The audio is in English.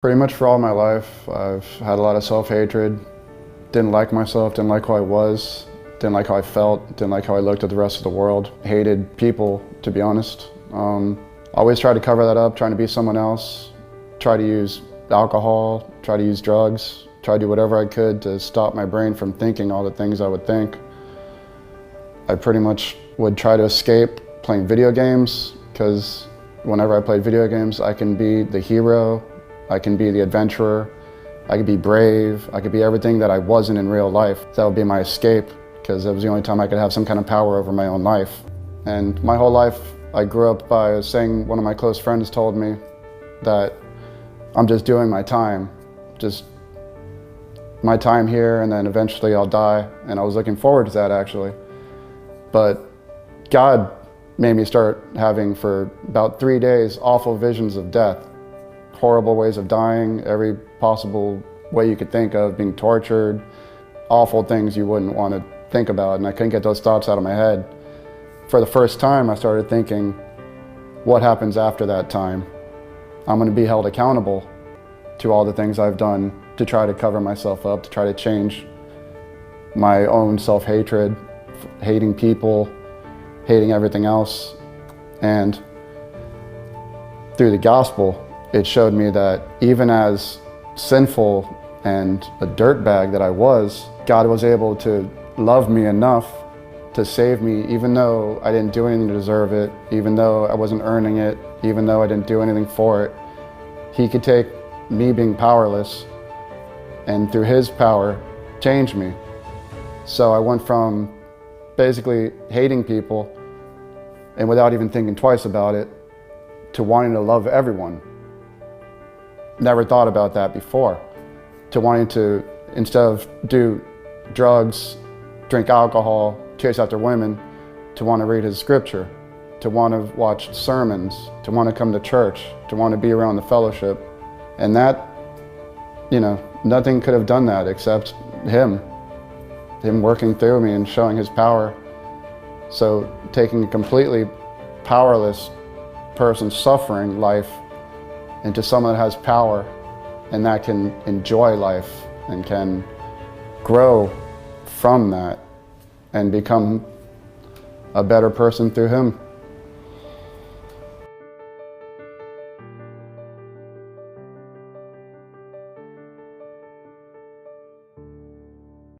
Pretty much for all my life, I've had a lot of self-hatred. Didn't like myself, didn't like who I was, didn't like how I felt, didn't like how I looked at the rest of the world. Hated people, to be honest. Always tried to cover that up, trying to be someone else. Try to use alcohol, try to use drugs, try to do whatever I could to stop my brain from thinking all the things I would think. I pretty much would try to escape playing video games, because whenever I played video games, I can be the hero, I can be the adventurer, I could be brave, I could be everything that I wasn't in real life. That would be my escape, because it was the only time I could have some kind of power over my own life. And my whole life, I grew up by saying, one of my close friends told me that I'm just doing my time, just my time here, and then eventually I'll die. And I was looking forward to that, actually. But God made me start having, for about 3 days, awful visions of death. Horrible ways of dying, every possible way you could think of, being tortured, awful things you wouldn't want to think about, and I couldn't get those thoughts out of my head. For the first time, I started thinking, what happens after that time? I'm going to be held accountable to all the things I've done to try to cover myself up, to try to change my own self-hatred, hating people, hating everything else. And through the gospel, it showed me that even as sinful and a dirtbag that I was, God was able to love me enough to save me, even though I didn't do anything to deserve it, even though I wasn't earning it, even though I didn't do anything for it. He could take me being powerless and through His power change me. So I went from basically hating people and without even thinking twice about it to wanting to love everyone. Never thought about that before. To wanting to, instead of do drugs, drink alcohol, chase after women, to want to read His scripture, to want to watch sermons, to want to come to church, to want to be around the fellowship. And that, nothing could have done that except Him working through me and showing His power. So taking a completely powerless person's suffering life into someone that has power and that can enjoy life and can grow from that and become a better person through Him.